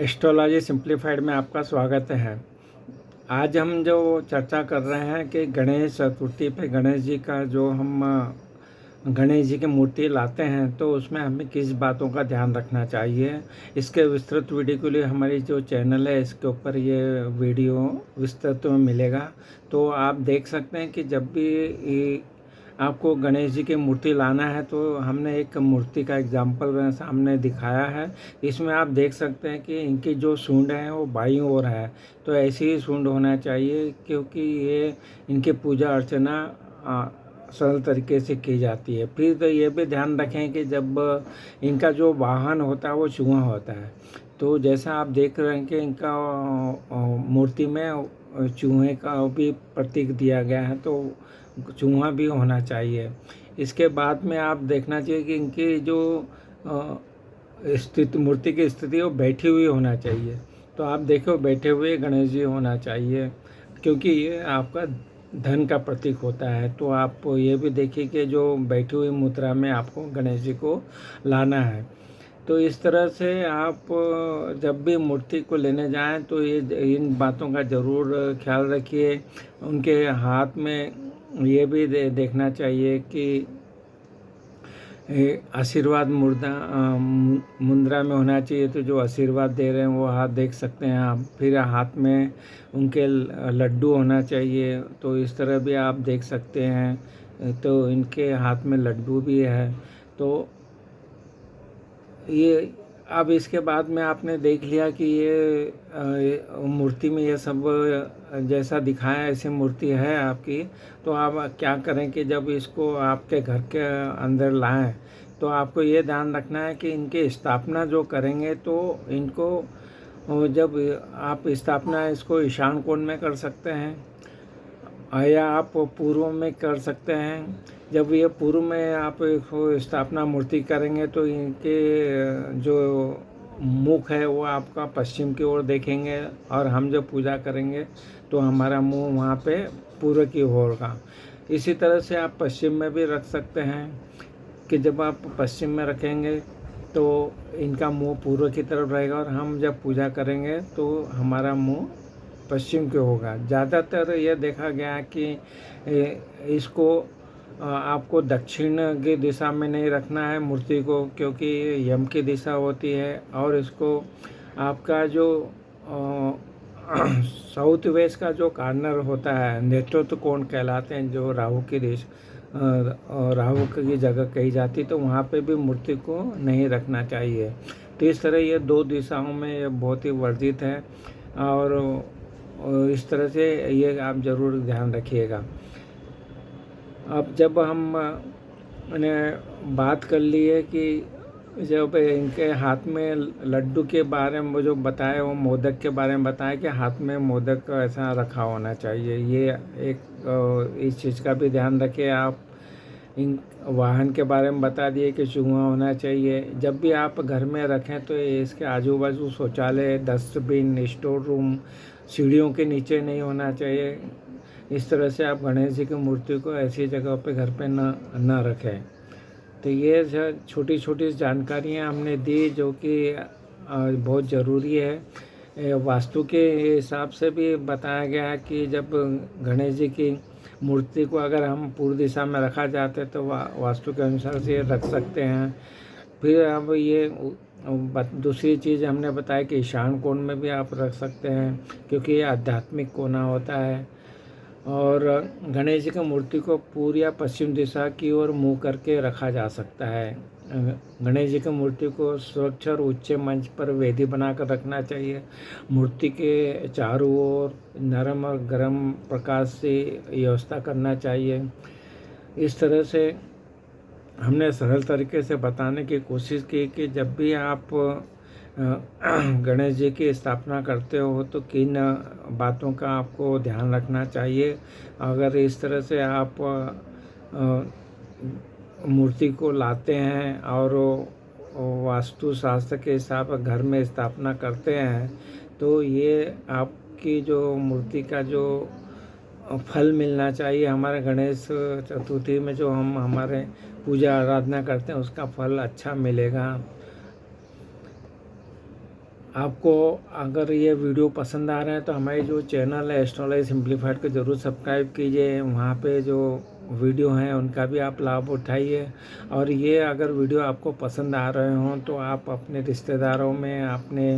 Astrology simplified में आपका स्वागत है। आज हम जो चर्चा कर रहे हैं कि गणेश चतुर्थी पे गणेश जी का जो हम गणेश जी की मूर्ति लाते हैं तो उसमें हमें किस बातों का ध्यान रखना चाहिए। इसके विस्तृत वीडियो के लिए हमारी जो चैनल है इसके ऊपर ये वीडियो विस्तृत में मिलेगा। तो आप देख सकते हैं कि जब भी आपको गणेश जी की मूर्ति लाना है तो हमने एक मूर्ति का एग्जाम्पल सामने दिखाया है। इसमें आप देख सकते हैं कि इनकी जो सूंड है वो बाईं ओर है, तो ऐसी ही सूंड होना चाहिए क्योंकि ये इनकी पूजा अर्चना सरल तरीके से की जाती है। फिर तो ये भी ध्यान रखें कि जब इनका जो वाहन होता है वो चूहा होता है, तो जैसा आप देख रहे हैं कि इनका मूर्ति में चूहे का भी प्रतीक दिया गया है, तो चूहा भी होना चाहिए। इसके बाद में आप देखना चाहिए कि इनकी जो स्थिति मूर्ति की स्थिति वो बैठी हुई होना चाहिए। तो आप देखो बैठे हुए गणेश जी होना चाहिए क्योंकि ये आपका धन का प्रतीक होता है। तो आप ये भी देखिए कि जो बैठी हुई मुद्रा में आपको गणेश जी को लाना है। तो इस तरह से आप जब भी मूर्ति को लेने जाएं तो ये इन बातों का ज़रूर ख्याल रखिए। उनके हाथ में ये भी देखना चाहिए कि आशीर्वाद मुद्रा में होना चाहिए, तो जो आशीर्वाद दे रहे हैं वो हाथ देख सकते हैं आप। फिर हाथ में उनके लड्डू होना चाहिए, तो इस तरह भी आप देख सकते हैं। तो इनके हाथ में लड्डू भी है। तो ये अब इसके बाद में आपने देख लिया कि ये मूर्ति में ये सब जैसा दिखाया ऐसी मूर्ति है आपकी। तो आप क्या करें कि जब इसको आपके घर के अंदर लाएं तो आपको ये ध्यान रखना है कि इनकी स्थापना जो करेंगे तो इनको जब आप स्थापना इसको ईशान कोण में कर सकते हैं या आप पूर्व में कर सकते हैं। जब ये पूर्व में आप स्थापना मूर्ति करेंगे तो इनके जो मुख है वो आपका पश्चिम की ओर देखेंगे और हम जब पूजा करेंगे तो हमारा मुंह वहाँ पे पूर्व की ओर होगा। इसी तरह से आप पश्चिम में भी रख सकते हैं कि जब आप पश्चिम में रखेंगे तो इनका मुंह पूर्व की तरफ रहेगा और हम जब पूजा करेंगे तो हमारा मुंह पश्चिम के होगा। ज़्यादातर यह देखा गया कि इसको आपको दक्षिण की दिशा में नहीं रखना है मूर्ति को, क्योंकि यम की दिशा होती है। और इसको आपका जो साउथ वेस्ट का जो कॉर्नर होता है नेतृत्व कोण कहलाते हैं, जो राहु की राहु की जगह कही जाती, तो वहाँ पे भी मूर्ति को नहीं रखना चाहिए। तो इस तरह ये दो दिशाओं में ये बहुत ही वर्जित है और इस तरह से ये आप ज़रूर ध्यान रखिएगा। अब जब हमने बात कर ली है कि जब इनके हाथ में लड्डू के बारे में जो बताया, वो मोदक के बारे में बताया कि हाथ में मोदक ऐसा रखा होना चाहिए। ये एक इस चीज़ का भी ध्यान रखें आप। इन वाहन के बारे में बता दिए कि चूहा होना चाहिए। जब भी आप घर में रखें तो इसके आजू बाजू शौचालय, डस्टबिन, स्टोर रूम, सीढ़ियों के नीचे नहीं होना चाहिए। इस तरह से आप गणेश जी की मूर्ति को ऐसी जगह पे घर पे न रखें। तो ये छोटी छोटी जानकारियाँ हमने दी जो कि बहुत ज़रूरी है। वास्तु के हिसाब से भी बताया गया है कि जब गणेश जी की मूर्ति को अगर हम पूर्व दिशा में रखा जाता है तो वास्तु के अनुसार से रख सकते हैं। फिर अब ये दूसरी चीज़ हमने बताया कि ईशान कोण में भी आप रख सकते हैं क्योंकि ये आध्यात्मिक कोना होता है। और गणेश जी की मूर्ति को पूर्व या पश्चिम दिशा की ओर मुँह करके रखा जा सकता है। गणेश जी की मूर्ति को स्वच्छ और ऊंचे मंच पर वेदी बनाकर रखना चाहिए। मूर्ति के चारों ओर नरम और गर्म प्रकाश से व्यवस्था करना चाहिए। इस तरह से हमने सरल तरीके से बताने की कोशिश की कि जब भी आप गणेश जी की स्थापना करते हो तो किन बातों का आपको ध्यान रखना चाहिए। अगर इस तरह से आप मूर्ति को लाते हैं और वास्तु शास्त्र के हिसाब से घर में स्थापना करते हैं तो ये आपकी जो मूर्ति का जो फल मिलना चाहिए, हमारे गणेश चतुर्थी में जो हम हमारे पूजा आराधना करते हैं उसका फल अच्छा मिलेगा। आपको अगर ये वीडियो पसंद आ रहा है तो हमारे जो चैनल है एस्ट्रोलॉजी सिंप्लीफाइड को ज़रूर सब्सक्राइब कीजिए। वहाँ पे जो वीडियो हैं उनका भी आप लाभ उठाइए। और ये अगर वीडियो आपको पसंद आ रहे हों तो आप अपने रिश्तेदारों में, अपने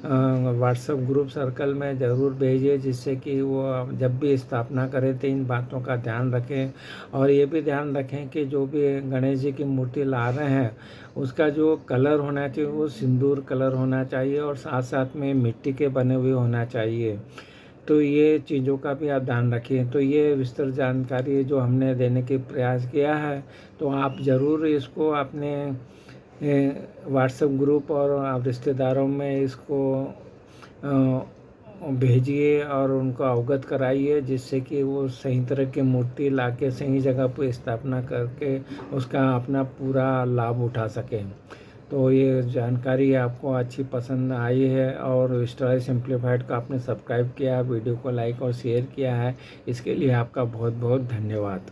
व्हाट्सएप ग्रुप सर्कल में ज़रूर भेजिए, जिससे कि वो जब भी स्थापना करें तो इन बातों का ध्यान रखें। और ये भी ध्यान रखें कि जो भी गणेश जी की मूर्ति ला रहे हैं उसका जो कलर होना चाहिए वो सिंदूर कलर होना चाहिए, और साथ साथ में मिट्टी के बने हुए होना चाहिए। तो ये चीज़ों का भी आप ध्यान रखिए। तो ये विस्तृत जानकारी जो हमने देने की प्रयास किया है, तो आप ज़रूर इसको अपने व्हाट्सएप ग्रुप और आप रिश्तेदारों में इसको भेजिए और उनको अवगत कराइए, जिससे कि वो सही तरह की मूर्ति लाके सही जगह पर स्थापना करके उसका अपना पूरा लाभ उठा सकें। तो ये जानकारी आपको अच्छी पसंद आई है और स्टोरी सिंप्लीफाइड को आपने सब्सक्राइब किया, वीडियो को लाइक और शेयर किया है, इसके लिए आपका बहुत बहुत धन्यवाद।